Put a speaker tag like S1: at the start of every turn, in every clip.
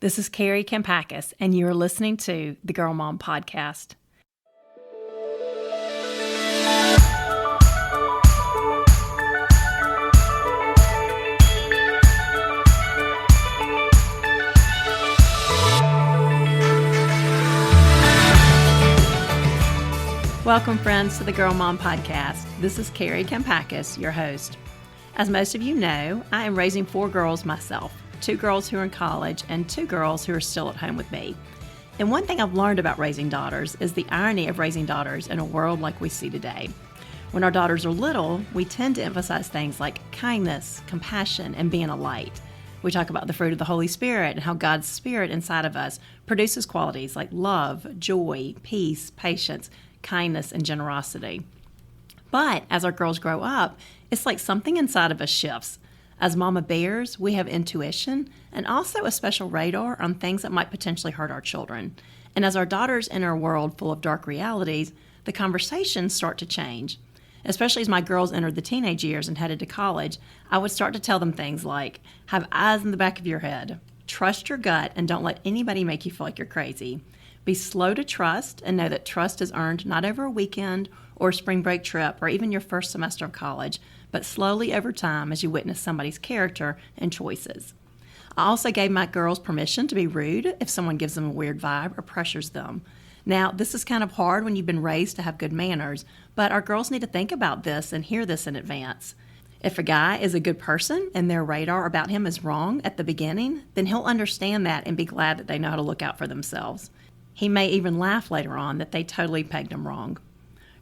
S1: This is Kari Kampakis, and you're listening to the Girl Mom Podcast. Welcome, friends, to the Girl Mom Podcast. This is Kari Kampakis, your host. As most of you know, I am raising 4 girls myself, 2 girls who are in college and 2 girls who are still at home with me. And one thing I've learned about raising daughters is the irony of raising daughters in a world like we see today. When our daughters are little, we tend to emphasize things like kindness, compassion, and being a light. We talk about the fruit of the Holy Spirit and how God's Spirit inside of us produces qualities like love, joy, peace, patience, kindness, and generosity. But as our girls grow up, it's like something inside of us shifts. As mama bears, we have intuition and also a special radar on things that might potentially hurt our children. And as our daughters enter a world full of dark realities, the conversations start to change. Especially as my girls entered the teenage years and headed to college, I would start to tell them things like, have eyes in the back of your head, trust your gut, and don't let anybody make you feel like you're crazy. Be slow to trust and know that trust is earned not over a weekend or a spring break trip or even your first semester of college, but slowly over time as you witness somebody's character and choices. I also gave my girls permission to be rude if someone gives them a weird vibe or pressures them. Now, this is kind of hard when you've been raised to have good manners, but our girls need to think about this and hear this in advance. If a guy is a good person and their radar about him is wrong at the beginning, then he'll understand that and be glad that they know how to look out for themselves. He may even laugh later on that they totally pegged him wrong.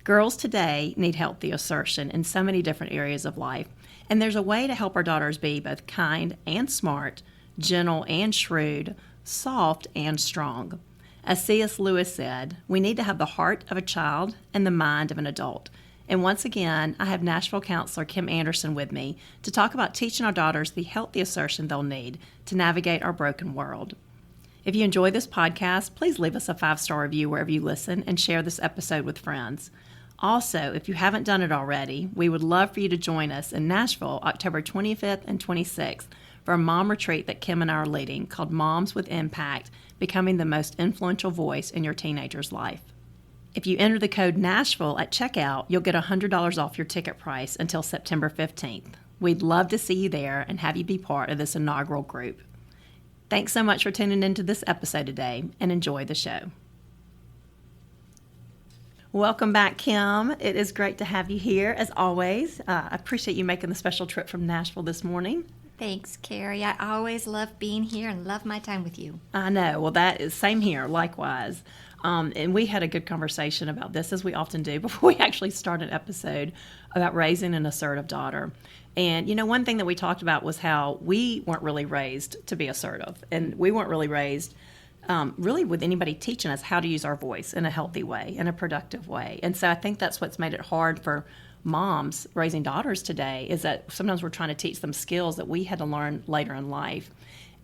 S1: Girls today need healthy assertion in so many different areas of life, and there's a way to help our daughters be both kind and smart, gentle and shrewd, soft and strong. As C.S. Lewis said, we need to have the heart of a child and the mind of an adult. And once again, I have Nashville counselor Kim Anderson with me to talk about teaching our daughters the healthy assertion they'll need to navigate our broken world. If you enjoy this podcast, please leave us a 5-star review wherever you listen and share this episode with friends. Also, if you haven't done it already, we would love for you to join us in Nashville, October 25th and 26th for a mom retreat that Kim and I are leading called Moms with Impact, Becoming the Most Influential Voice in Your Teenager's Life. If you enter the code Nashville at checkout, you'll get $100 off your ticket price until September 15th. We'd love to see you there and have you be part of this inaugural group. Thanks so much for tuning into this episode today, and enjoy the show. Welcome back, Kim. It is great to have you here, as always. I appreciate you making the special trip from Nashville this morning.
S2: Thanks, Kari. I always love being here and love my time with you.
S1: I know. Well, that is same here, likewise. And we had a good conversation about this, as we often do, before we actually start an episode about raising an assertive daughter. And, you know, one thing that we talked about was how we weren't really raised to be assertive. And we weren't really raised really with anybody teaching us how to use our voice in a healthy way, in a productive way. And so I think that's what's made it hard for moms raising daughters today, is that sometimes we're trying to teach them skills that we had to learn later in life.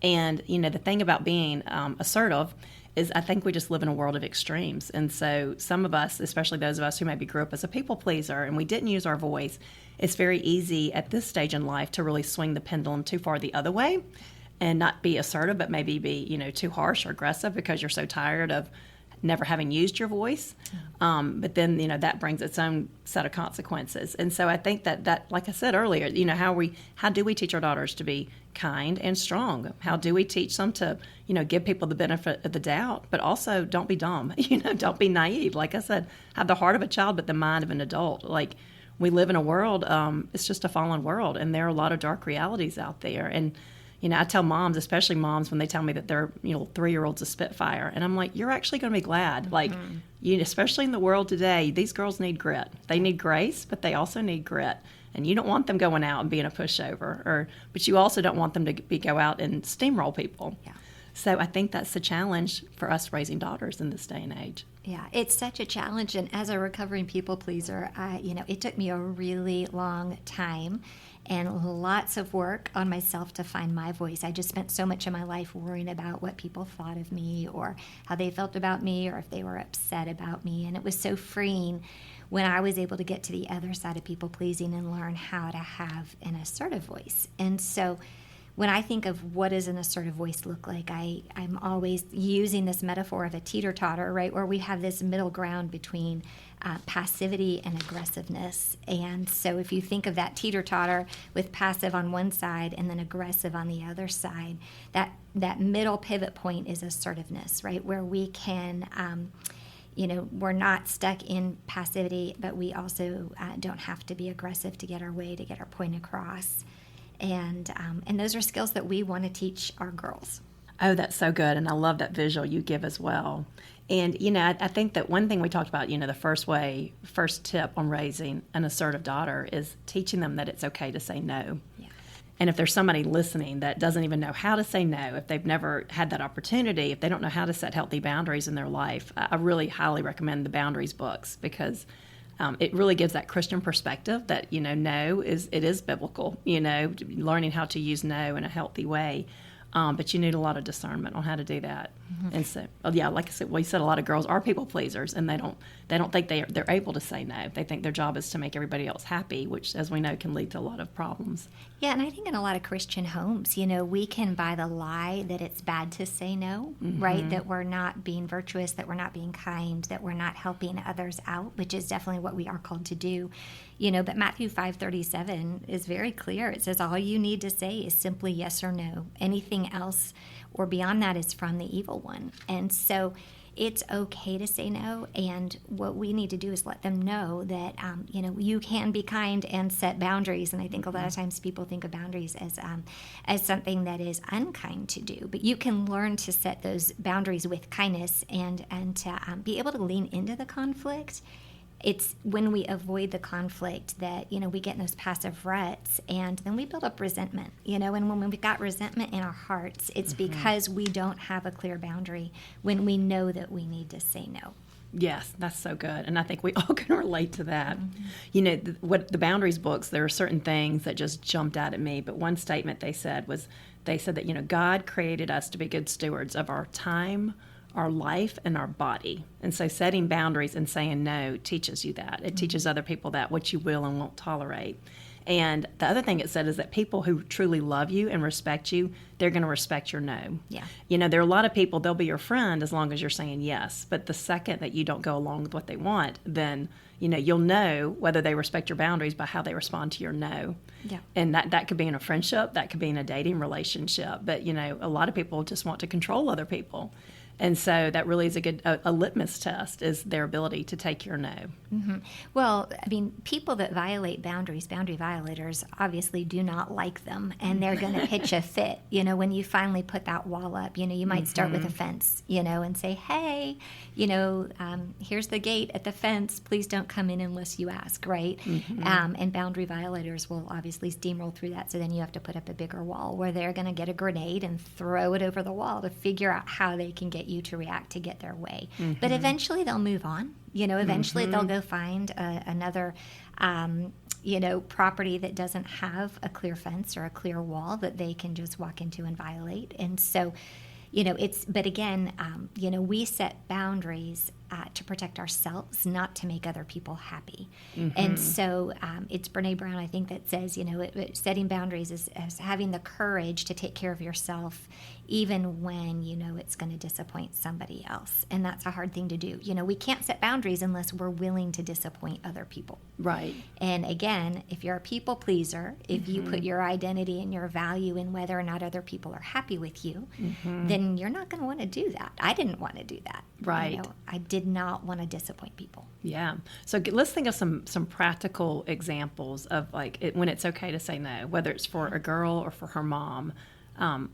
S1: And, you know, the thing about being assertive is I think we just live in a world of extremes. And so some of us, especially those of us who maybe grew up as a people pleaser and we didn't use our voice, it's very easy at this stage in life to really swing the pendulum too far the other way and not be assertive, but maybe be, you know, too harsh or aggressive because you're so tired of never having used your voice. But then, you know, that brings its own set of consequences. And so I think that, like I said earlier, you know, how do we teach our daughters to be kind and strong? How do we teach them to, you know, give people the benefit of the doubt, but also don't be dumb, you know, don't be naive. Like I said, have the heart of a child, but the mind of an adult. Like, we live in a world, it's just a fallen world, and there are a lot of dark realities out there. And, you know, I tell moms, especially moms, when they tell me that their, you know, 3-year-old's a spitfire, and I'm like, you're actually going to be glad. Like, you, especially in the world today, these girls need grit. They need grace, but they also need grit. And you don't want them going out and being a pushover, but you also don't want them to go out and steamroll people.
S2: Yeah.
S1: So I think that's the challenge for us raising daughters in this day and age.
S2: Yeah, it's such a challenge. And as a recovering people pleaser, it took me a really long time and lots of work on myself to find my voice. I just spent so much of my life worrying about what people thought of me or how they felt about me or if they were upset about me. And it was so freeing when I was able to get to the other side of people pleasing and learn how to have an assertive voice. And so when I think of what does an assertive voice look like, I'm always using this metaphor of a teeter-totter, right, where we have this middle ground between passivity and aggressiveness. And so if you think of that teeter-totter with passive on one side and then aggressive on the other side, that middle pivot point is assertiveness, right, where we can we're not stuck in passivity, but we also don't have to be aggressive to get our way, to get our point across. And those are skills that we want to teach our girls.
S1: Oh, that's so good. And I love that visual you give as well. And, I think that one thing we talked about, the first tip on raising an assertive daughter is teaching them that it's okay to say no. Yeah. And if there's somebody listening that doesn't even know how to say no, if they've never had that opportunity, if they don't know how to set healthy boundaries in their life, I really highly recommend the Boundaries books, because it really gives that Christian perspective that, no is biblical, learning how to use no in a healthy way. But you need a lot of discernment on how to do that. Mm-hmm. And so, like I said, we said a lot of girls are people pleasers, and they don't think they're able to say no. They think their job is to make everybody else happy, which, as we know, can lead to a lot of problems.
S2: Yeah, and I think in a lot of Christian homes, we can buy the lie that it's bad to say no, mm-hmm. right? That we're not being virtuous, that we're not being kind, that we're not helping others out, which is definitely what we are called to do. But Matthew 5:37 is very clear. It says all you need to say is simply yes or no. Anything else or beyond that is from the evil one. And so it's okay to say no, and what we need to do is let them know that you can be kind and set boundaries. And I think a lot of times people think of boundaries as something that is unkind to do, but you can learn to set those boundaries with kindness and to be able to lean into the conflict. It's when we avoid the conflict that, we get in those passive ruts, and then we build up resentment, and when we've got resentment in our hearts, it's mm-hmm. because we don't have a clear boundary when we know that we need to say no.
S1: Yes, that's so good. And I think we all can relate to that. Mm-hmm. What the Boundaries books, there are certain things that just jumped out at me, but one statement they said that, God created us to be good stewards of our time, our life, and our body. And so setting boundaries and saying no teaches you that. It mm-hmm. teaches other people that, what you will and won't tolerate. And the other thing it said is that people who truly love you and respect you, they're going to respect your no.
S2: Yeah.
S1: There are a lot of people, they'll be your friend as long as you're saying yes. But the second that you don't go along with what they want, then, you'll know whether they respect your boundaries by how they respond to your no.
S2: Yeah.
S1: And that could be in a friendship, that could be in a dating relationship. But, a lot of people just want to control other people. And so that really is a litmus test, is their ability to take your no.
S2: Mm-hmm. Well, people that violate boundaries, boundary violators, obviously do not like them, and they're going to pitch a fit. When you finally put that wall up, you might start with a fence, and say, hey, here's the gate at the fence. Please don't come in unless you ask, right? Mm-hmm. And boundary violators will obviously steamroll through that. So then you have to put up a bigger wall where they're going to get a grenade and throw it over the wall to figure out how they can get you to react to get their way. Mm-hmm. But eventually they'll move on. Eventually mm-hmm. they'll go find another property that doesn't have a clear fence or a clear wall that they can just walk into and violate. And so but again, we set boundaries to protect ourselves, not to make other people happy. Mm-hmm. And so it's Brene Brown, I think, that says, setting boundaries is having the courage to take care of yourself, even when it's going to disappoint somebody else. And that's a hard thing to do. We can't set boundaries unless we're willing to disappoint other people.
S1: Right.
S2: And again, if you're a people pleaser, if mm-hmm. you put your identity and your value in whether or not other people are happy with you, mm-hmm. then you're not going to want to do that. I didn't want to do that.
S1: Right.
S2: I did not want to disappoint people.
S1: Yeah. So let's think of some practical examples of when it's okay to say no, whether it's for a girl or for her mom.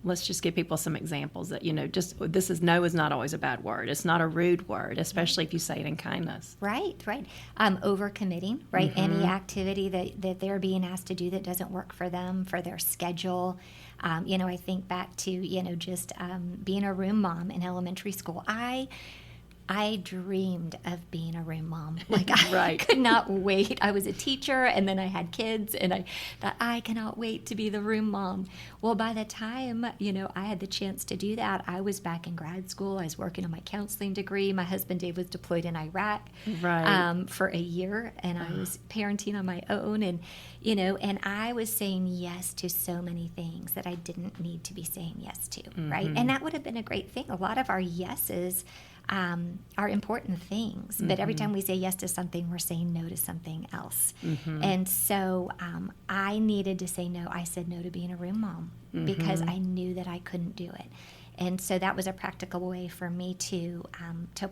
S1: Let's just give people some examples that, no is not always a bad word. It's not a rude word, especially if you say it in kindness.
S2: Right. Overcommitting, right? Mm-hmm. Any activity that they're being asked to do that doesn't work for them, for their schedule. I think back to, just being a room mom in elementary school. I dreamed of being a room mom. Like, I
S1: Right.
S2: could not wait. I was a teacher, and then I had kids, and I thought, I cannot wait to be the room mom. Well, by the time, I had the chance to do that, I was back in grad school. I was working on my counseling degree. My husband, Dave, was deployed in Iraq for a year, and I was parenting on my own. And, and I was saying yes to so many things that I didn't need to be saying yes to, right? And that would have been a great thing. A lot of our yeses are important things, but every time we say yes to something, we're saying no to something else. And so I needed to say no. I said no to being a room mom because I knew that I couldn't do it. And so that was a practical way for me to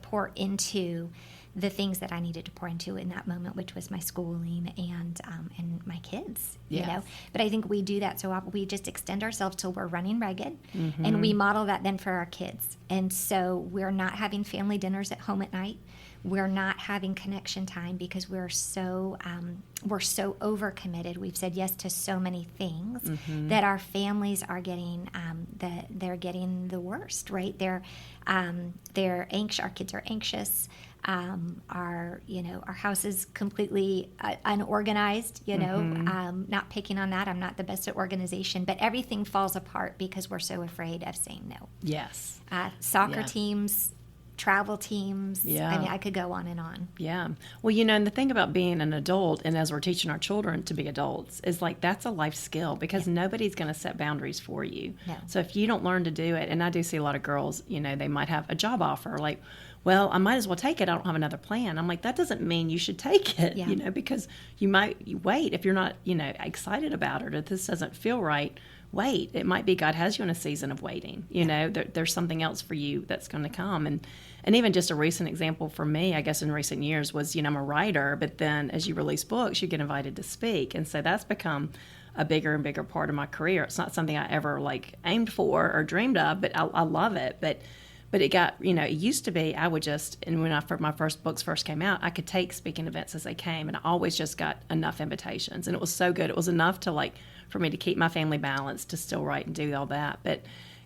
S2: pour into the things that I needed to pour into in that moment, which was my schooling and my kids,
S1: Yes.
S2: But I think we do that so often. We just extend ourselves till we're running ragged, and we model that then for our kids. And so we're not having family dinners at home at night. We're not having connection time because we're so overcommitted. We've said yes to so many things that our families are getting they're getting the worst, right? They're anxious. Our kids are anxious. Our house is completely unorganized. Not picking on that. I'm not the best at organization, but everything falls apart because we're so afraid of saying no.
S1: Yes.
S2: Soccer teams, travel teams.
S1: Yeah.
S2: I mean, I could go on and on.
S1: Yeah. Well, and the thing about being an adult, and as we're teaching our children to be adults, is like that's a life skill because nobody's going to set boundaries for you.
S2: No.
S1: So if you don't learn to do it, and I do see a lot of girls, they might have a job offer, like, well, I might as well take it. I don't have another plan. I'm like, that doesn't mean you should take it, because you wait if you're not, excited about it, or this doesn't feel right. Wait. It might be God has you in a season of waiting. There's something else for you that's going to come. And even just a recent example for me, I guess in recent years was, I'm a writer, but then as you release books, you get invited to speak. And so that's become a bigger and bigger part of my career. It's not something I ever aimed for or dreamed of, but I love it. But it got, it used to be I would and when my first books first came out, I could take speaking events as they came, and I always just got enough invitations. And it was so good. It was enough to for me to keep my family balanced, to still write and do all that. But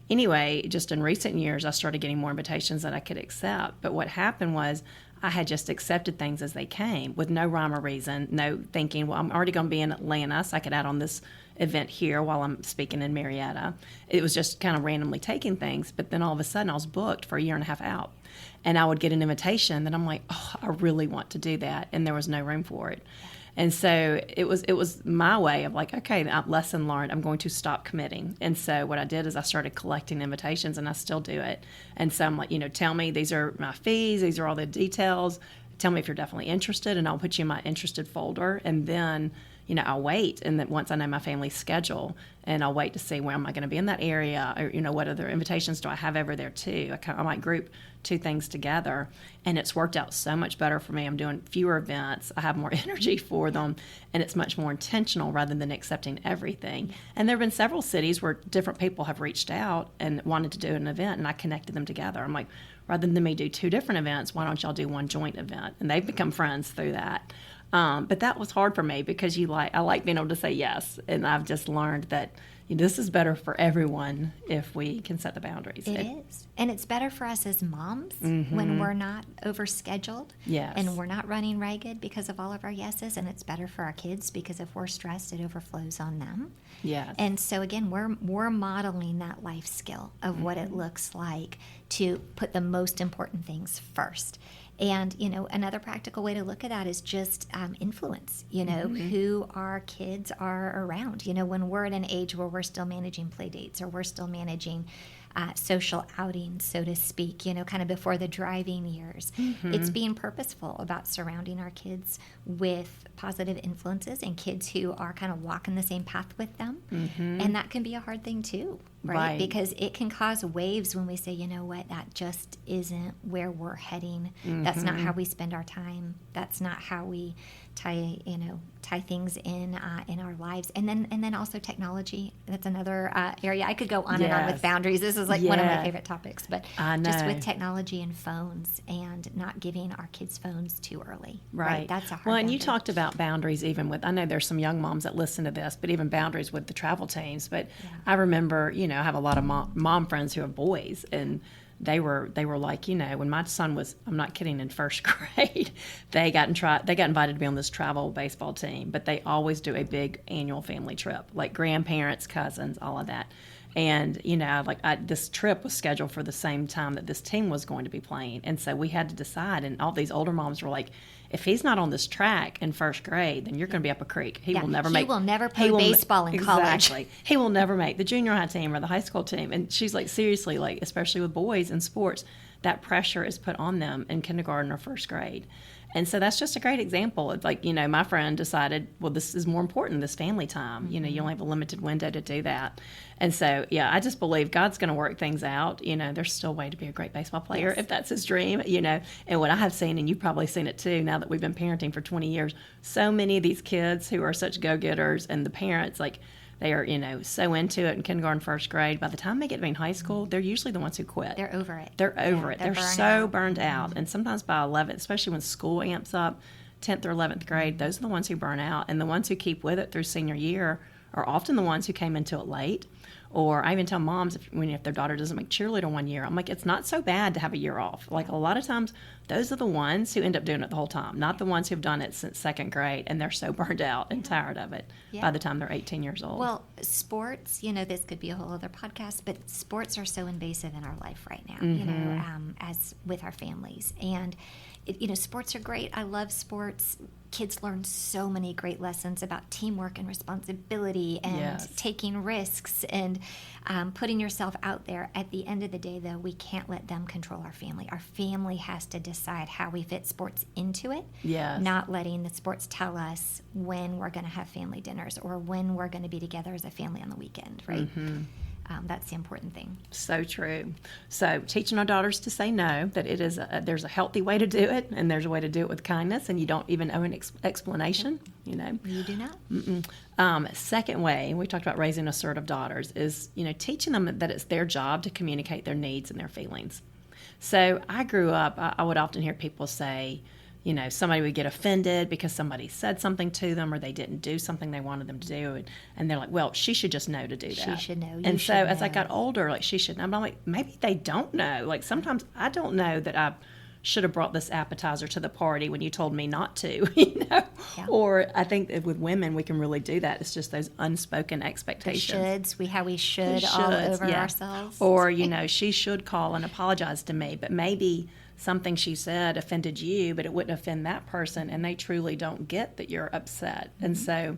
S1: anyway, just in recent years, I started getting more invitations that I could accept. But what happened was I had just accepted things as they came with no rhyme or reason, no thinking, well, I'm already going to be in Atlanta, so I could add on this event here while I'm speaking in Marietta. It was just kind of randomly taking things, but then all of a sudden I was booked for a year and a half out. And I would get an invitation that I'm like, oh, I really want to do that, and there was no room for it. And so it was my way of okay, lesson learned, I'm going to stop committing. And so what I did is I started collecting invitations, and I still do it. And so I'm like, tell me, these are my fees, these are all the details. Tell me if you're definitely interested, and I'll put you in my interested folder. And then, I'll wait. And then once I know my family's schedule, and I'll wait to see where am I going to be in that area, or, what other invitations do I have over there too. I might group two things together, and it's worked out so much better for me. I'm doing fewer events. I have more energy for them, and it's much more intentional rather than accepting everything. And there have been several cities where different people have reached out and wanted to do an event, and I connected them together. I'm like, rather than me do two different events, why don't y'all do one joint event? And they've become friends through that. But that was hard for me because I like being able to say yes, and I've just learned that this is better for everyone if we can set the boundaries.
S2: It is. And it's better for us as moms when we're not overscheduled.
S1: Yes.
S2: And we're not running ragged because of all of our yeses. And it's better for our kids because if we're stressed, it overflows on them.
S1: Yes.
S2: And so, again, we're modeling that life skill of what it looks like to put the most important things first. And, another practical way to look at that is just influence, who our kids are around. When we're at an age where we're still managing play dates or we're still managing social outings, so to speak, kind of before the driving years. It's being purposeful about surrounding our kids with positive influences and kids who are kind of walking the same path with them. And that can be a hard thing too, right? Because it can cause waves when we say, you know what, that just isn't where we're heading. That's not how we spend our time. That's not how we tie things in our lives. And then also technology. That's another area. I could go on and on with boundaries. This is one of my favorite topics. But just with technology and phones and not giving our kids phones too early. Right. That's a hard
S1: Well, and you
S2: boundary.
S1: talked about boundaries even with, I know there's some young moms that listen to this, but even boundaries with the travel teams. But I remember, I have a lot of mom friends who have boys, and they were like, when my son was, I'm not kidding, in first grade, they got invited to be on this travel baseball team, but they always do a big annual family trip, like grandparents, cousins, all of that. And, this trip was scheduled for the same time that this team was going to be playing. And so we had to decide, and all these older moms were like, if he's not on this track in first grade, then you're going to be up a creek. He will never
S2: play baseball in college.
S1: Exactly. He will never make the junior high team or the high school team. And she's like, seriously, like, especially with boys in sports, that pressure is put on them in kindergarten or first grade. And so that's just a great example. It's like, my friend decided, well, this is more important, this family time. You only have a limited window to do that. And so, I just believe God's going to work things out. There's still a way to be a great baseball player if that's his dream, And what I have seen, and you've probably seen it too, now that we've been parenting for 20 years, so many of these kids who are such go-getters, and the parents, like, they are, so into it in kindergarten, first grade. By the time they get to be in high school, they're usually the ones who quit.
S2: They're over it.
S1: They're so burned out. And sometimes by 11th, especially when school amps up, 10th or 11th grade, those are the ones who burn out. And the ones who keep with it through senior year are often the ones who came into it late. Or I even tell moms, if their daughter doesn't make cheerleader one year, I'm like, it's not so bad to have a year off. Like, a lot of times, those are the ones who end up doing it the whole time, not the ones who've done it since second grade, and they're so burned out and tired of it by the time they're 18 years old.
S2: Well, sports, this could be a whole other podcast, but sports are so invasive in our life right now, as with our families. And, sports are great. I love sports. Kids learn so many great lessons about teamwork and responsibility and taking risks and putting yourself out there. At the end of the day, though, we can't let them control our family. Our family has to decide how we fit sports into it, not letting the sports tell us when we're going to have family dinners or when we're going to be together as a family on the weekend, right? That's the important thing.
S1: So true. So teaching our daughters to say no, that it is there's a healthy way to do it, and there's a way to do it with kindness, and you don't even owe an explanation,
S2: You do not.
S1: Second way, we talked about raising assertive daughters, is, teaching them that it's their job to communicate their needs and their feelings. So I grew up, I would often hear people say, somebody would get offended because somebody said something to them or they didn't do something they wanted them to do. And they're like, well, she should just know to do that.
S2: She should know.
S1: And so as I got older, like, she should know. I'm like, maybe they don't know. Like, sometimes I don't know that I should have brought this appetizer to the party when you told me not to, Or I think that with women, we can really do that. It's just those unspoken expectations.
S2: How we should all over ourselves.
S1: Or, she should call and apologize to me, but maybe something she said offended you, but it wouldn't offend that person, and they truly don't get that you're upset. And so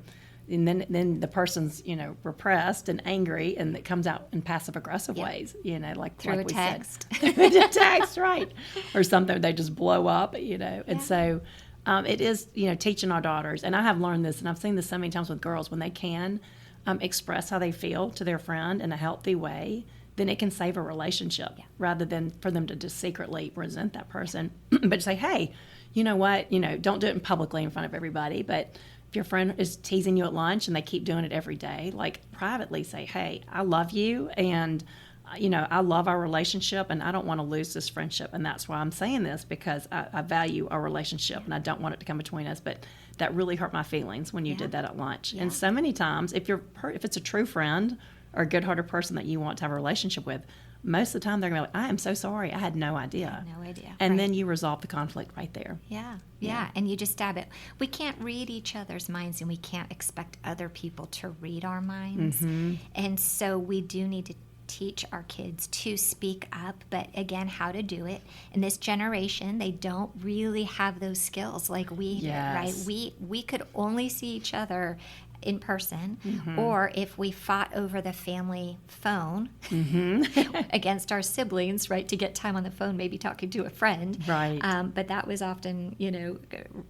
S1: and then the person's, repressed and angry, and it comes out in passive-aggressive ways, like
S2: through
S1: like
S2: a text.
S1: Through a text, right. Or something, they just blow up, And so it is, teaching our daughters, and I have learned this, and I've seen this so many times with girls, when they can express how they feel to their friend in a healthy way, then it can save a relationship rather than for them to just secretly resent that person. But say, hey, you know what? Don't do it publicly in front of everybody. But if your friend is teasing you at lunch and they keep doing it every day, like, privately say, hey, I love you, and I love our relationship, and I don't want to lose this friendship. And that's why I'm saying this, because I value our relationship and I don't want it to come between us. But that really hurt my feelings when you did that at lunch. And so many times, if it's a true friend or a good-hearted person that you want to have a relationship with, most of the time they're going to be like, I am so sorry. I had no idea. And then you resolve the conflict right there.
S2: Yeah. And you just stab it. We can't read each other's minds, and we can't expect other people to read our minds. And so we do need to teach our kids to speak up, but again, how to do it. In this generation, they don't really have those skills like we did, right? We could only see each other in person, or if we fought over the family phone against our siblings, right, to get time on the phone, maybe talking to a friend.
S1: Right.
S2: But that was often,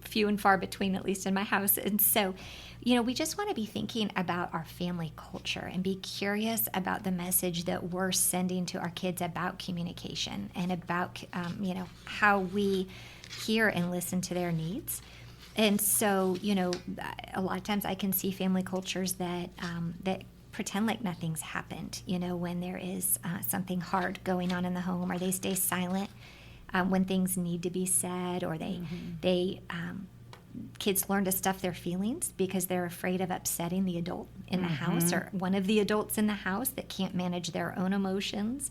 S2: few and far between, at least in my house. And so, we just want to be thinking about our family culture and be curious about the message that we're sending to our kids about communication and about, how we hear and listen to their needs. And so, a lot of times I can see family cultures that pretend like nothing's happened, when there is something hard going on in the home, or they stay silent when things need to be said, or kids learn to stuff their feelings because they're afraid of upsetting the adult in the house, or one of the adults in the house that can't manage their own emotions.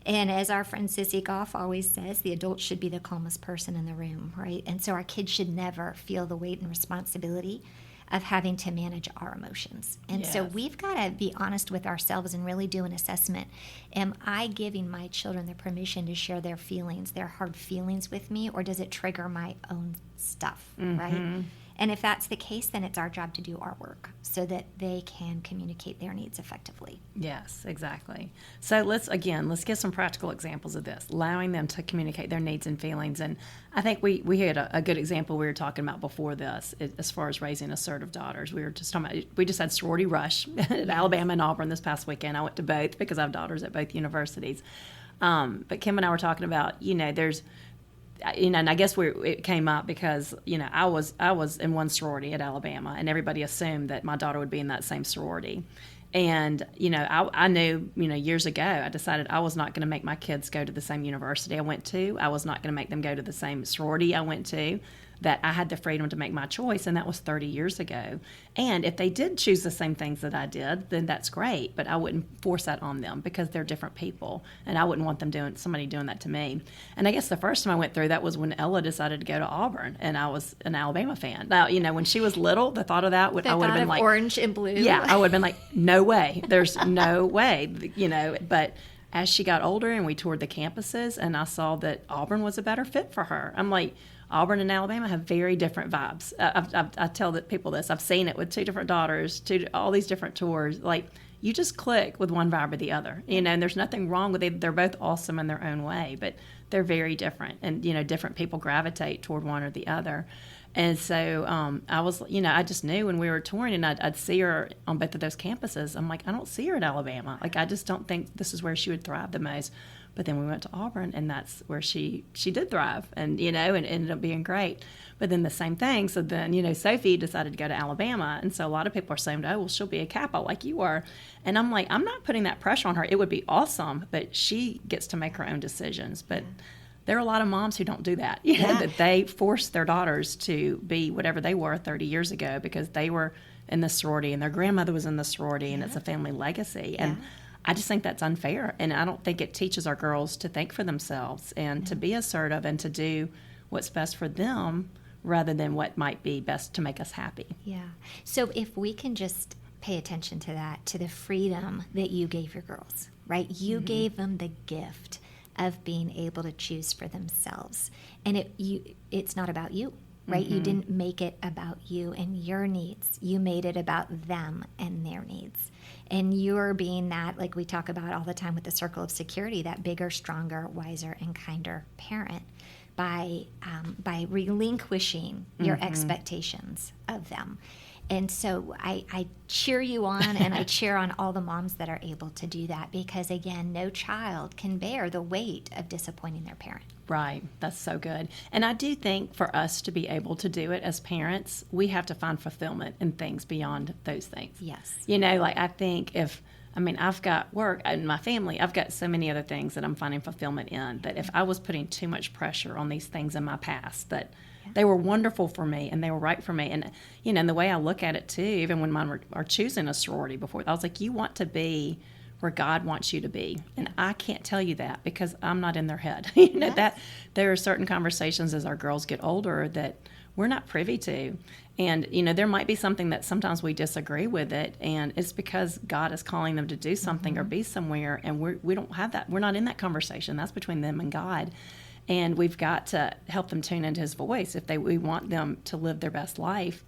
S2: And as our friend Sissy Goff always says, the adult should be the calmest person in the room, right? And so our kids should never feel the weight and responsibility of having to manage our emotions. And so we've got to be honest with ourselves and really do an assessment. Am I giving my children the permission to share their feelings, their hard feelings with me, or does it trigger my own stuff, right? And if that's the case, then it's our job to do our work so that they can communicate their needs effectively.
S1: Yes, exactly. So let's get some practical examples of this, allowing them to communicate their needs and feelings. And I think we had a good example we were talking about before this, as far as raising assertive daughters. We were just talking about, we just had sorority rush at Alabama and Auburn this past weekend. I went to both because I have daughters at both universities. But Kim and I were talking about, there's, and I guess it came up because, I was in one sorority at Alabama, and everybody assumed that my daughter would be in that same sorority. And, I knew, years ago, I decided I was not going to make my kids go to the same university I went to. I was not going to make them go to the same sorority I went to, that I had the freedom to make my choice, and that was 30 years ago. And if they did choose the same things that I did, then that's great, but I wouldn't force that on them because they're different people, and I wouldn't want somebody doing that to me. And I guess the first time I went through that was when Ella decided to go to Auburn, and I was an Alabama fan. Now, when she was little, the thought of that I would have been like,
S2: orange and blue.
S1: Yeah, I would have been like, no way. There's no way, but as she got older and we toured the campuses and I saw that Auburn was a better fit for her, I'm like, Auburn and Alabama have very different vibes. I tell people this. I've seen it with two different daughters, all these different tours. Like, you just click with one vibe or the other, and there's nothing wrong with it. They're both awesome in their own way, but they're very different, and, different people gravitate toward one or the other. And so I was, I just knew when we were touring, and I'd see her on both of those campuses. I'm like, I don't see her at Alabama. Like, I just don't think this is where she would thrive the most. But then we went to Auburn, and that's where she did thrive, and, and it ended up being great. But then the same thing. So then, Sophie decided to go to Alabama. And so a lot of people are saying, oh, well, she'll be a Kappa like you are. And I'm like, I'm not putting that pressure on her. It would be awesome, but she gets to make her own decisions. But there are a lot of moms who don't do that, that they force their daughters to be whatever they were 30 years ago because they were in the sorority and their grandmother was in the sorority, and it's a family legacy. And I just think that's unfair, and I don't think it teaches our girls to think for themselves and to be assertive and to do what's best for them rather than what might be best to make us happy.
S2: Yeah. So if we can just pay attention to that, to the freedom that you gave your girls, right? You gave them the gift of being able to choose for themselves, and it's not about you. Right? You didn't make it about you and your needs. You made it about them and their needs. And you're being that, like we talk about all the time with the circle of security, that bigger, stronger, wiser, and kinder parent by relinquishing your expectations of them. And so I cheer you on, and I cheer on all the moms that are able to do that because, again, no child can bear the weight of disappointing their parent.
S1: Right. That's so good. And I do think for us to be able to do it as parents, we have to find fulfillment in things beyond those things.
S2: Yes.
S1: I think I've got work in my family. I've got so many other things that I'm finding fulfillment in, that if I was putting too much pressure on these things in my past, that they were wonderful for me and they were right for me. And, and the way I look at it too, even when mine are choosing a sorority before, I was like, you want to be where God wants you to be. And I can't tell you that because I'm not in their head. That there are certain conversations as our girls get older that we're not privy to. And, there might be something that sometimes we disagree with it, and it's because God is calling them to do something or be somewhere, and we don't have that. We're not in that conversation. That's between them and God. And we've got to help them tune into his voice. If we want them to live their best life,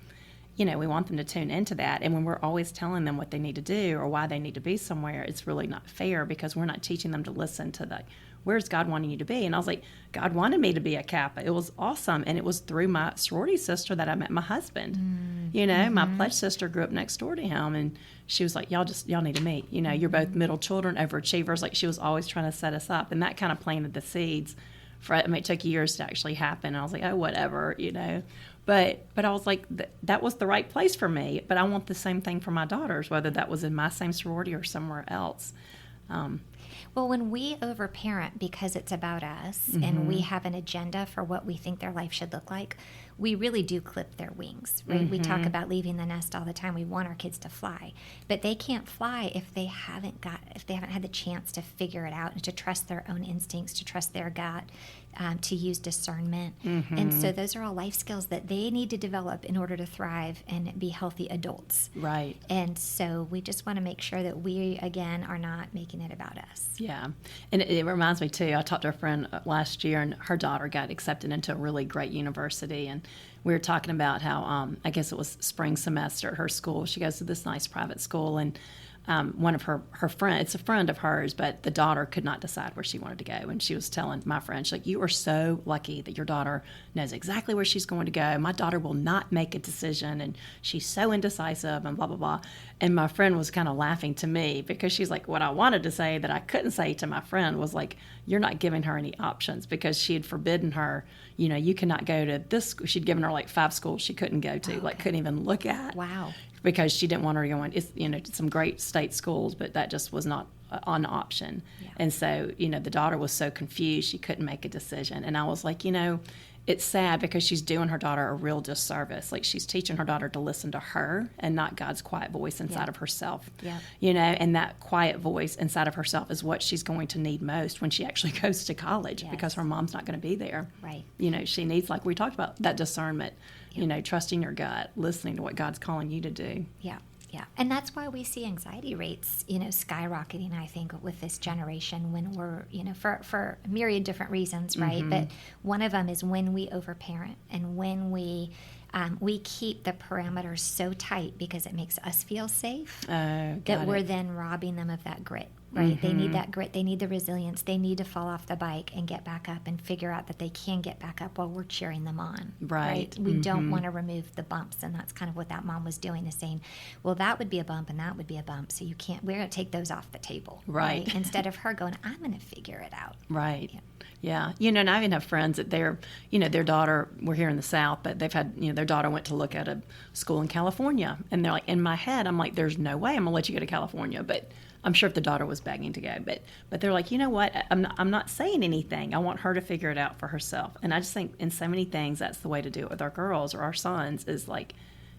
S1: we want them to tune into that. And when we're always telling them what they need to do or why they need to be somewhere, it's really not fair because we're not teaching them to listen to where's God wanting you to be? And I was like, God wanted me to be a Kappa. It was awesome. And it was through my sorority sister that I met my husband. My pledge sister grew up next door to him, and she was like, y'all need to meet. You're both middle children, overachievers. Like, she was always trying to set us up. And that kind of planted the seeds. It took years to actually happen. And I was like, oh, whatever, But I was like, that was the right place for me. But I want the same thing for my daughters, whether that was in my same sorority or somewhere else.
S2: Well, when we overparent because it's about us and we have an agenda for what we think their life should look like, we really do clip their wings, right? We talk about leaving the nest all the time. We want our kids to fly, but they can't fly if they haven't had the chance to figure it out and to trust their own instincts, to trust their gut, to use discernment. And so those are all life skills that they need to develop in order to thrive and be healthy adults.
S1: Right.
S2: And so we just want to make sure that we, again, are not making it about us.
S1: Yeah. And it reminds me, too, I talked to a friend last year, and her daughter got accepted into a really great university. And we were talking about how, I guess it was spring semester at her school. She goes to this nice private school, and one of her friends, it's a friend of hers, but the daughter could not decide where she wanted to go. And she was telling my friend, she's like, you are so lucky that your daughter knows exactly where she's going to go. My daughter will not make a decision, and she's so indecisive and blah, blah, blah. And my friend was kind of laughing to me because she's like, what I wanted to say that I couldn't say to my friend was like, you're not giving her any options, because she had forbidden her, you cannot go to this. She'd given her like 5 schools she couldn't go to, like couldn't even look at.
S2: Wow.
S1: Because she didn't want her to go in, some great state schools, but that just was not an option. Yeah. And so, the daughter was so confused, she couldn't make a decision. And I was like, it's sad because she's doing her daughter a real disservice. Like, she's teaching her daughter to listen to her and not God's quiet voice inside of herself. Yeah. And that quiet voice inside of herself is what she's going to need most when she actually goes to college, because her mom's not going to be there.
S2: Right.
S1: She needs, like we talked about, that discernment, trusting your gut, listening to what God's calling you to do.
S2: Yeah. Yeah, and that's why we see anxiety rates, skyrocketing, I think, with this generation when we're, for a myriad different reasons, right? But one of them is when we overparent and when we keep the parameters so tight because it makes us feel safe that we're then robbing them of that grit, right? They need that grit. They need the resilience. They need to fall off the bike and get back up and figure out that they can get back up while we're cheering them on.
S1: Right.
S2: We don't want to remove the bumps. And that's kind of what that mom was doing, is saying, well, that would be a bump and that would be a bump. So we're going to take those off the table. Right. Instead of her going, I'm going to figure it out.
S1: Right. Yeah. And I even have friends that their daughter, we're here in the South, but they've had, their daughter went to look at a school in California. And they're like, in my head, I'm like, there's no way I'm going to let you go to California. But I'm sure if the daughter was begging to go, but they're like, you know what? I'm not saying anything. I want her to figure it out for herself. And I just think in so many things, that's the way to do it with our girls or our sons, is like,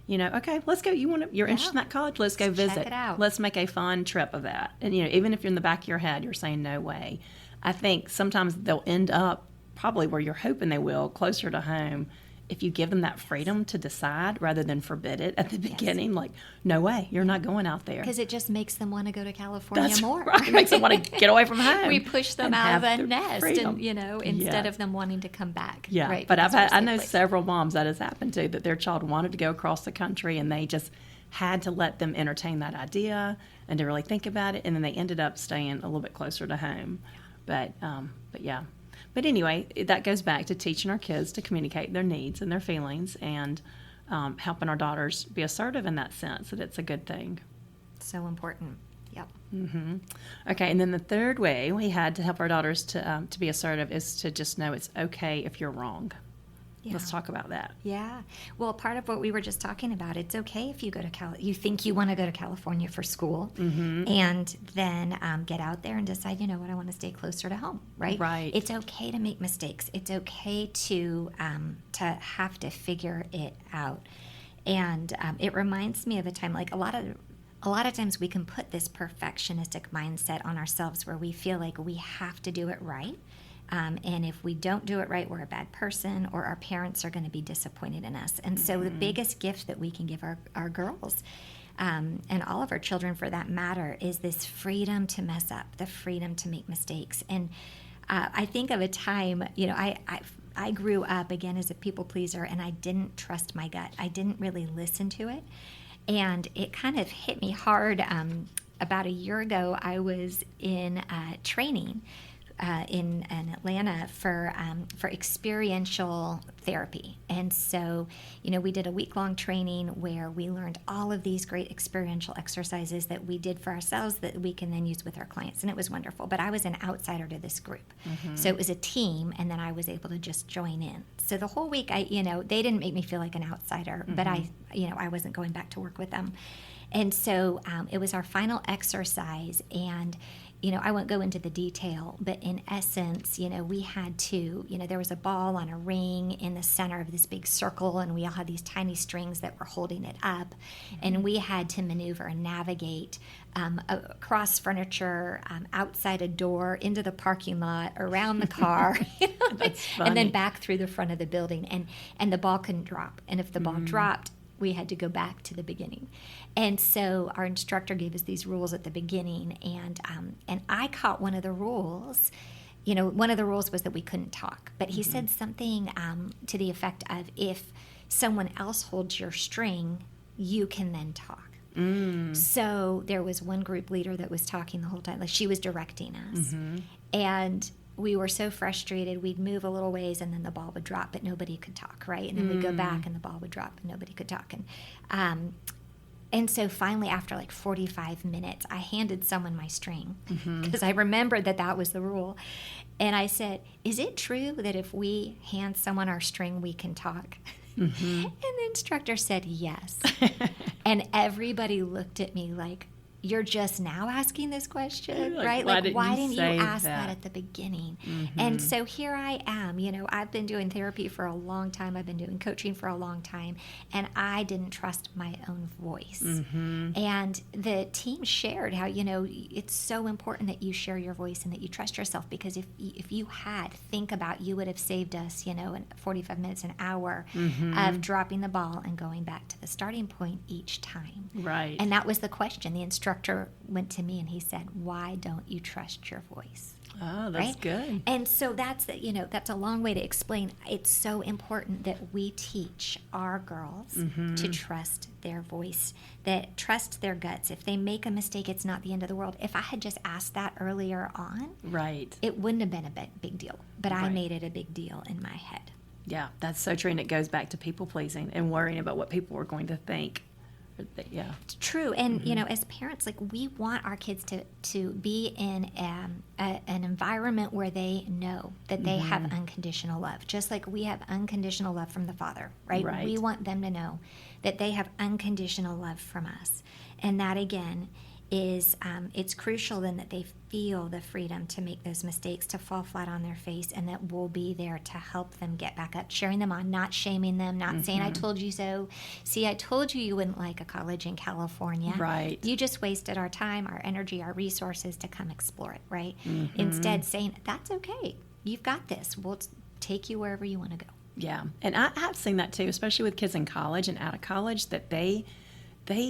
S1: okay, let's go. You're interested in that college? Let's go visit.
S2: Check it out.
S1: Let's make a fun trip of that. And, even if you're in the back of your head, you're saying no way. I think sometimes they'll end up probably where you're hoping they will, closer to home, if you give them that freedom to decide rather than forbid it at the beginning. Like, no way, you're not going out there.
S2: Because it just makes them want to go to California more.
S1: Right. It makes them want to get away from home.
S2: We push them out of the nest, and, instead of them wanting to come back.
S1: Yeah,
S2: right,
S1: but I know several moms that has happened to, that their child wanted to go across the country, and they just had to let them entertain that idea and to really think about it, and then they ended up staying a little bit closer to home. But yeah. But anyway, that goes back to teaching our kids to communicate their needs and their feelings, and helping our daughters be assertive in that sense, that it's a good thing.
S2: So important. Yep.
S1: Mm-hmm. Okay, and then the third way we had to help our daughters to be assertive is to just know it's okay if you're wrong. Yeah. Let's talk about that.
S2: Yeah. Well, part of what we were just talking about, it's okay if you go to you think you want to go to California for school, and then get out there and decide, what, I want to stay closer to home, right?
S1: Right.
S2: It's okay to make mistakes. It's okay to have to figure it out. And it reminds me of a time, like a lot of times we can put this perfectionistic mindset on ourselves where we feel like we have to do it right. And if we don't do it right, we're a bad person, or our parents are going to be disappointed in us. And so the biggest gift that we can give our girls, and all of our children for that matter, is this freedom to mess up, the freedom to make mistakes. And I think of a time, I grew up, again, as a people pleaser, and I didn't trust my gut. I didn't really listen to it. And it kind of hit me hard. About a year ago, I was in training in Atlanta for experiential therapy. And so, we did a week-long training where we learned all of these great experiential exercises that we did for ourselves that we can then use with our clients. And it was wonderful. But I was an outsider to this group. So it was a team, and then I was able to just join in. So the whole week, they didn't make me feel like an outsider, but I wasn't going back to work with them. And so it was our final exercise, and I won't go into the detail, but in essence, we had to, there was a ball on a ring in the center of this big circle, and we all had these tiny strings that were holding it up, and we had to maneuver and navigate across furniture, outside a door, into the parking lot, around the car,
S1: That's funny.
S2: and then back through the front of the building, and the ball couldn't drop, and if the ball dropped, we had to go back to the beginning. And so our instructor gave us these rules at the beginning, and I caught one of the rules. One of the rules was that we couldn't talk, but he said something to the effect of, if someone else holds your string, you can then talk. So there was one group leader that was talking the whole time, like she was directing us, and we were so frustrated, we'd move a little ways and then the ball would drop, but nobody could talk, right? And then we'd go back and the ball would drop and nobody could talk. And so finally, after like 45 minutes, I handed someone my string because I remembered that was the rule. And I said, is it true that if we hand someone our string, we can talk? And the instructor said yes. And everybody looked at me like, you're just now asking this question, right? Why didn't you ask that at the beginning? And so here I am, I've been doing therapy for a long time. I've been doing coaching for a long time, and I didn't trust my own voice. And the team shared how, it's so important that you share your voice and that you trust yourself, because if you think about, you would have saved us, in 45 minutes, an hour of dropping the ball and going back to the starting point each time.
S1: Right.
S2: And that was the question. The instructor went to me and he said, why don't you trust your voice?
S1: Oh, that's
S2: right?
S1: good.
S2: And so that's a long way to explain. It's so important that we teach our girls to trust their voice, that trust their guts. If they make a mistake, it's not the end of the world. If I had just asked that earlier on,
S1: right,
S2: it wouldn't have been a big deal. But I made it a big deal in my head.
S1: Yeah, that's so true. And it goes back to people pleasing and worrying about what people are going to think. Yeah,
S2: it's true. And as parents, we want our kids to be in an environment where they know that they have unconditional love, just like we have unconditional love from the Father, right? We want them to know that they have unconditional love from us, and that again is it's crucial then that they feel the freedom to make those mistakes, to fall flat on their face, and that we'll be there to help them get back up, cheering them on, not shaming them, not saying, I told you so. See, I told you wouldn't like a college in California.
S1: Right.
S2: You just wasted our time, our energy, our resources to come explore it, right? Instead, saying, that's okay. You've got this. We'll take you wherever you want to go.
S1: Yeah. And I've seen that too, especially with kids in college and out of college, that they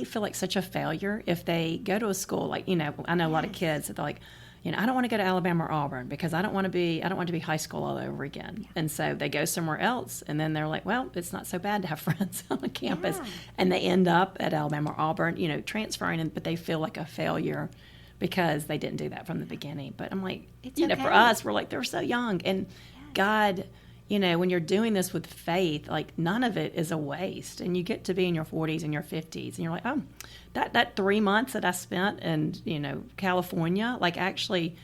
S1: feel like such a failure if they go to a school I know a lot of kids that they're like, I don't want to go to Alabama or Auburn because I don't want to be high school all over again. Yeah. And so they go somewhere else, and then they're like, well, it's not so bad to have friends on the campus. Yeah. And they end up at Alabama or Auburn, transferring, but they feel like a failure because they didn't do that from the beginning. But I'm like, okay. For us, we're like, they're so young. And God, when you're doing this with faith, none of it is a waste. And you get to be in your 40s and your 50s, and you're like, oh, that 3 months that I spent in, California, actually,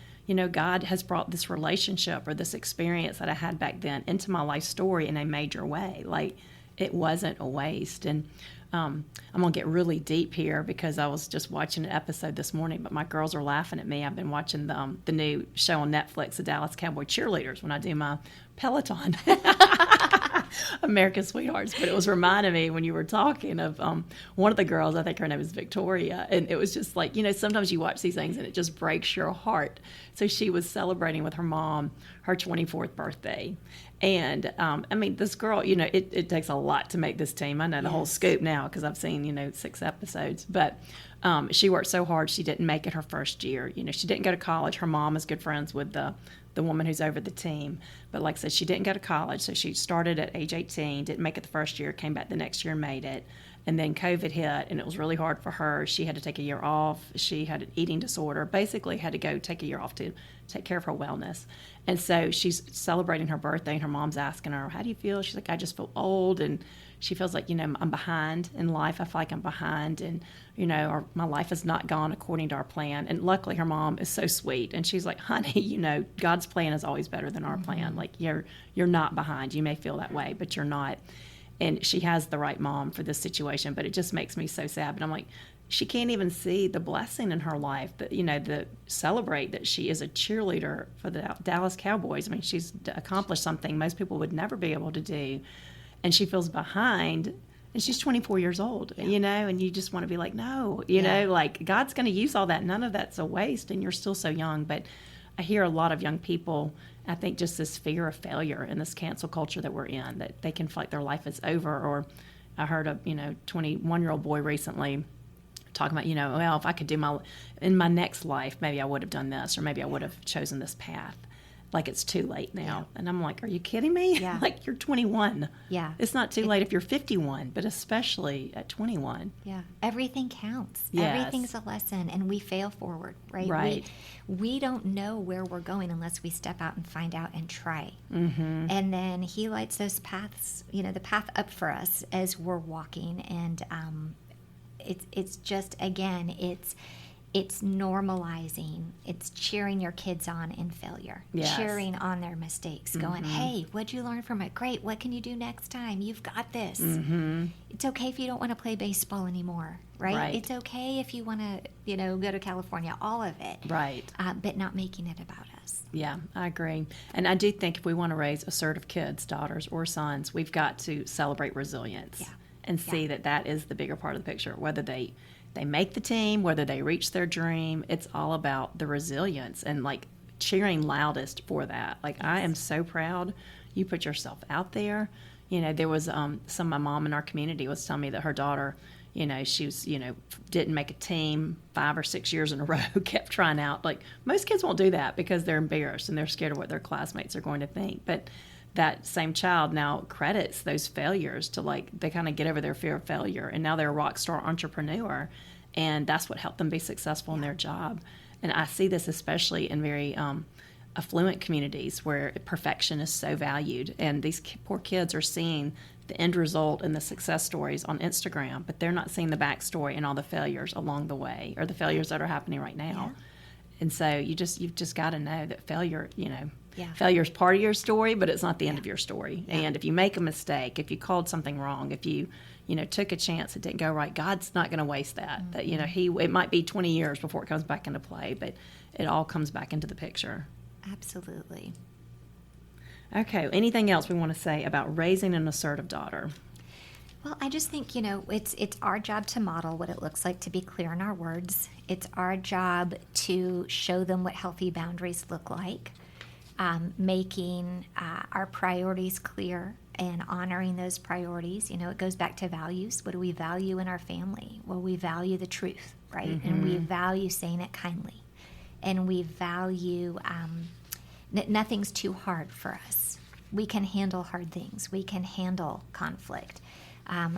S1: God has brought this relationship or this experience that I had back then into my life story in a major way. It wasn't a waste. And I'm going to get really deep here because I was just watching an episode this morning, but my girls are laughing at me. I've been watching the new show on Netflix, the Dallas Cowboy Cheerleaders, when I do my Peloton. America's Sweethearts. But it was reminding me when you were talking of one of the girls, I think her name is Victoria, and it was just sometimes you watch these things and it just breaks your heart. So she was celebrating with her mom her 24th birthday. And, this girl, it takes a lot to make this team. I know the whole scoop now because I've seen, 6 episodes. But she worked so hard, she didn't make it her first year. She didn't go to college. Her mom is good friends with the woman who's over the team. But like I said, she didn't go to college. So she started at age 18, didn't make it the first year, came back the next year and made it. And then COVID hit, and it was really hard for her. She had to take a year off. She had an eating disorder, basically had to go take a year off to take care of her wellness. And so she's celebrating her birthday, and her mom's asking her, how do you feel? She's like, I just feel old. And she feels like, I'm behind in life. I feel like I'm behind, and, my life has not gone according to our plan. And luckily, her mom is so sweet. And she's like, honey, God's plan is always better than our plan. You're not behind. You may feel that way, but you're not. And she has the right mom for this situation, but it just makes me so sad. But I'm like, she can't even see the blessing in her life that, to celebrate that she is a cheerleader for the Dallas Cowboys. I mean, she's accomplished something most people would never be able to do. And she feels behind, and she's 24 years old, and you just want to be like, no, like God's going to use all that. None of that's a waste, and you're still so young. But I hear a lot of young people, I think just this fear of failure in this cancel culture that we're in, that they can feel like their life is over. Or I heard a, 21-year-old boy recently talking about, well, if I could do in my next life, maybe I would have done this, or maybe I would have chosen this path. Like it's too late now. Yeah. And I'm like, are you kidding me?
S2: Yeah.
S1: Like you're 21.
S2: Yeah.
S1: It's not too late if you're 51, but especially at 21.
S2: Yeah. Everything counts.
S1: Yes.
S2: Everything's a lesson, and we fail forward, right?
S1: Right.
S2: We don't know where we're going unless we step out and find out and try.
S1: Mm-hmm.
S2: And then he lights those paths, the path up for us as we're walking. And it's just, again, it's normalizing. It's cheering your kids on in failure,
S1: yes.
S2: cheering on their mistakes, going, hey, what'd you learn from it? Great. What can you do next time? You've got this.
S1: Mm-hmm.
S2: It's okay if you don't want to play baseball anymore, right? It's okay if you want to, go to California, all of it.
S1: Right.
S2: But not making it about us.
S1: Yeah, I agree. And I do think if we want to raise assertive kids, daughters or sons, we've got to celebrate resilience and see that is the bigger part of the picture, whether they make the team, whether they reach their dream. It's all about the resilience and like cheering loudest for that. Like, I am so proud you put yourself out there. There was my mom in our community was telling me that her daughter, she was, didn't make a team 5 or 6 years in a row, kept trying out. Like, most kids won't do that because they're embarrassed and they're scared of what their classmates are going to think. But that same child now credits those failures to, like, they kind of get over their fear of failure, and now they're a rock star entrepreneur, and that's what helped them be successful in their job. And I see this especially in very affluent communities where perfection is so valued, and these poor kids are seeing the end result and the success stories on Instagram, but they're not seeing the backstory and all the failures along the way, or the failures that are happening right now. And so you've just got to know that failure, failure is part of your story, but it's not the end of your story. And if you make a mistake, if you called something wrong, if you, took a chance that didn't go right, God's not going to waste that. That, it might be 20 years before it comes back into play, but it all comes back into the picture.
S2: Absolutely.
S1: Okay. Anything else we want to say about raising an assertive daughter?
S2: Well, I just think, it's our job to model what it looks like to be clear in our words. It's our job to show them what healthy boundaries look like, making our priorities clear and honoring those priorities. It goes back to values. What do we value in our family? Well, we value the truth, right? Mm-hmm. And we value saying it kindly. And we value nothing's too hard for us. We can handle hard things. We can handle conflict.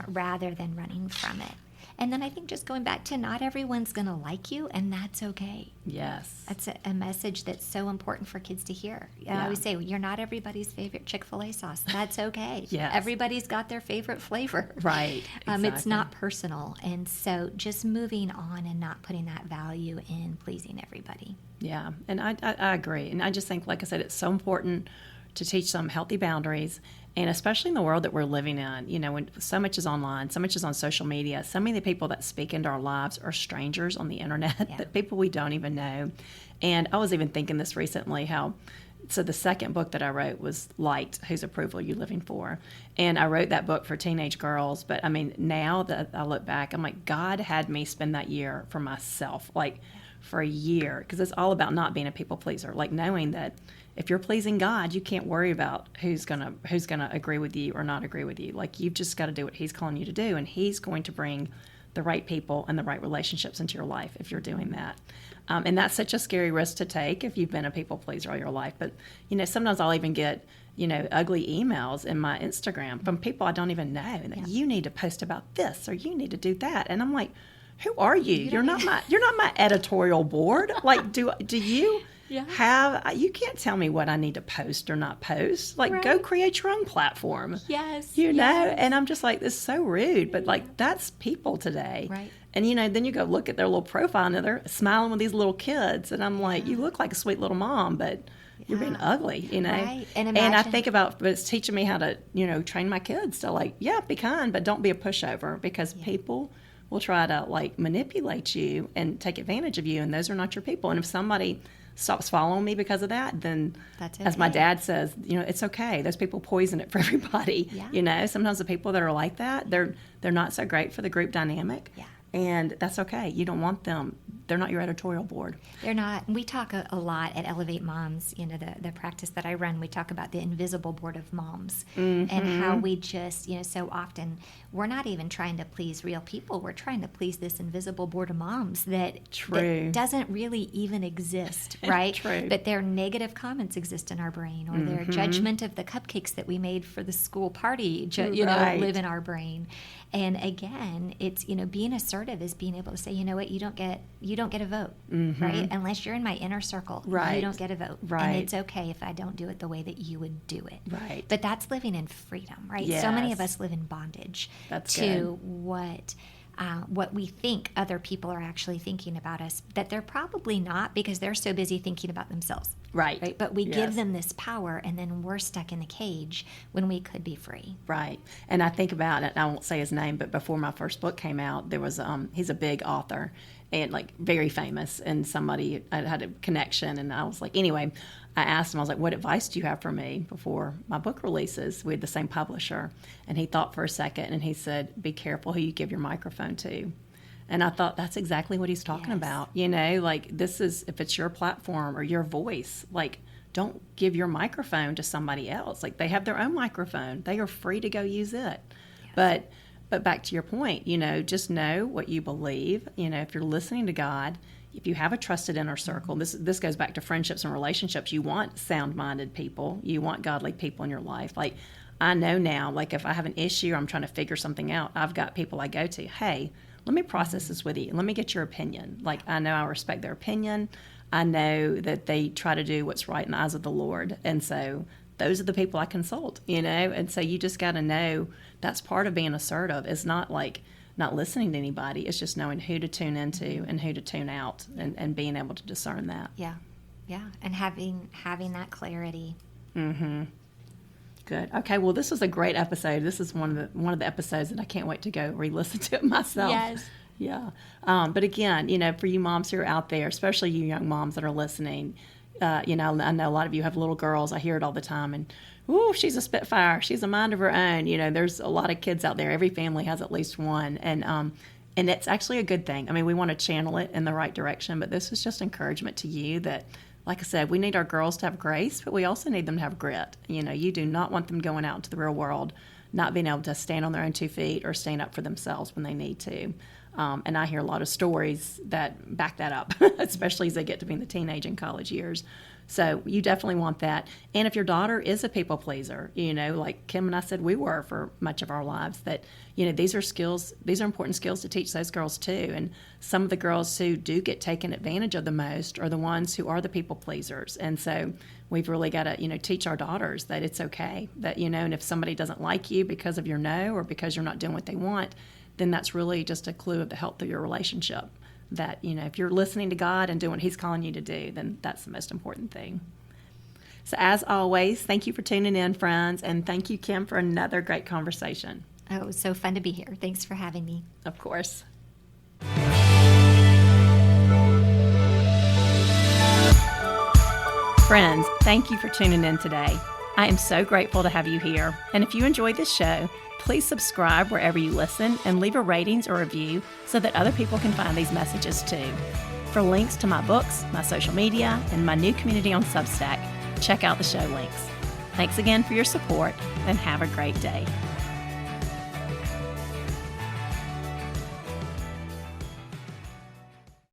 S2: Rather than running from it. And then I think just going back to not everyone's going to like you, and that's okay.
S1: Yes.
S2: That's a message that's so important for kids to hear. I always say, you're not everybody's favorite Chick-fil-A sauce. That's okay.
S1: Yes.
S2: Everybody's got their favorite flavor.
S1: Right. Exactly.
S2: It's not personal. And so just moving on and not putting that value in pleasing everybody.
S1: Yeah, and I agree. And I just think, like I said, it's so important to teach them healthy boundaries. And especially in the world that we're living in, when so much is online, so much is on social media, so many of the people that speak into our lives are strangers on the internet, that people we don't even know. And I was even thinking this recently, so the second book that I wrote was Light, Whose Approval Are You Living For? And I wrote that book for teenage girls. But I mean, now that I look back, I'm like, God had me spend that year for myself, like for a year, because it's all about not being a people pleaser, like knowing that if you're pleasing God, you can't worry about who's gonna agree with you or not agree with you. Like, you've just got to do what He's calling you to do, and He's going to bring the right people and the right relationships into your life if you're doing that. And that's such a scary risk to take if you've been a people pleaser all your life. But sometimes I'll even get ugly emails in my Instagram from people I don't even know, and that you need to post about this or you need to do that, and I'm like, who are you? You're not my editorial board. Like, do you? Yeah. You can't tell me what I need to post or not post. Like, go create your own platform.
S2: Yes.
S1: You know? And I'm just like, this is so rude, but like, that's people today.
S2: Right.
S1: And then you go look at their little profile and they're smiling with these little kids. And I'm like, you look like a sweet little mom, but you're being ugly,
S2: Right.
S1: And I think about, but it's teaching me how to, train my kids to, like, be kind, but don't be a pushover, because people will try to like manipulate you and take advantage of you, and those are not your people. And if somebody stops following me because of that, then
S2: That's okay.
S1: as my dad says, it's okay. Those people poison it for everybody.
S2: Yeah.
S1: Sometimes the people that are like that, they're not so great for the group dynamic.
S2: Yeah.
S1: And that's okay. You don't want them. They're not your editorial board.
S2: They're not. We talk a lot at Elevate Moms, the practice that I run, we talk about the invisible board of moms and how we just, so often we're not even trying to please real people. We're trying to please this invisible board of moms that doesn't really even exist, right?
S1: True.
S2: But their negative comments exist in our brain, or their judgment of the cupcakes that we made for the school party, live in our brain. And again, it's, being assertive is being able to say, you know what, you don't get a vote, right? Unless you're in my inner circle, you don't get a vote. And it's okay if I don't do it the way that you would do it.
S1: Right.
S2: But that's living in freedom, right?
S1: Yes.
S2: So many of us live in bondage to what we think other people are actually thinking about us, that they're probably not, because they're so busy thinking about themselves.
S1: Right.
S2: But we give them this power, and then we're stuck in the cage when we could be free.
S1: Right. And I think about it, I won't say his name, but before my first book came out, there was he's a big author and like very famous, and somebody I had a connection, and I was like, anyway, I asked him, I was like, what advice do you have for me before my book releases? We had the same publisher. And he thought for a second, and he said, be careful who you give your microphone to. And I thought that's exactly what he's talking about. Like this is, if it's your platform or your voice, like don't give your microphone to somebody else. Like they have their own microphone. They are free to go use it. Yes. But back to your point, just know what you believe. If you're listening to God, if you have a trusted inner circle, this goes back to friendships and relationships. You want sound-minded people. You want godly people in your life. Like I know now, like if I have an issue or I'm trying to figure something out, I've got people I go to. Hey, let me process this with you. Let me get your opinion. Like I know I respect their opinion. I know that they try to do what's right in the eyes of the Lord. And so those are the people I consult, And so you just got to know that's part of being assertive. It's not like not listening to anybody. It's just knowing who to tune into and who to tune out, and being able to discern that.
S2: Yeah. And having that clarity.
S1: Good. Okay. Well, this was a great episode. This is one of the episodes that I can't wait to go re-listen to it myself.
S2: Yes.
S1: Yeah. But again, for you moms who are out there, especially you young moms that are listening, I know a lot of you have little girls. I hear it all the time. And, ooh, she's a spitfire. She's a mind of her own. There's a lot of kids out there. Every family has at least one. And it's actually a good thing. I mean, we want to channel it in the right direction. But this is just encouragement to you that, like I said, we need our girls to have grace, but we also need them to have grit. You do not want them going out into the real world, not being able to stand on their own 2 feet or stand up for themselves when they need to. And I hear a lot of stories that back that up, especially as they get to be in the teenage and college years. So you definitely want that. And if your daughter is a people pleaser, like Kim and I said we were for much of our lives, that, these are skills, these are important skills to teach those girls too. And some of the girls who do get taken advantage of the most are the ones who are the people pleasers. And so we've really got to, teach our daughters that it's okay, that, and if somebody doesn't like you because of your no or because you're not doing what they want, then that's really just a clue of the health of your relationship. That, if you're listening to God and doing what He's calling you to do, then that's the most important thing. So as always, thank you for tuning in, friends, and thank you, Kim, for another great conversation.
S2: Oh, it was so fun to be here. Thanks for having me.
S1: Of course. Friends, thank you for tuning in today. I am so grateful to have you here. And if you enjoyed this show, please subscribe wherever you listen and leave a ratings or review so that other people can find these messages too. For links to my books, my social media, and my new community on Substack, check out the show links. Thanks again for your support, and have a great day.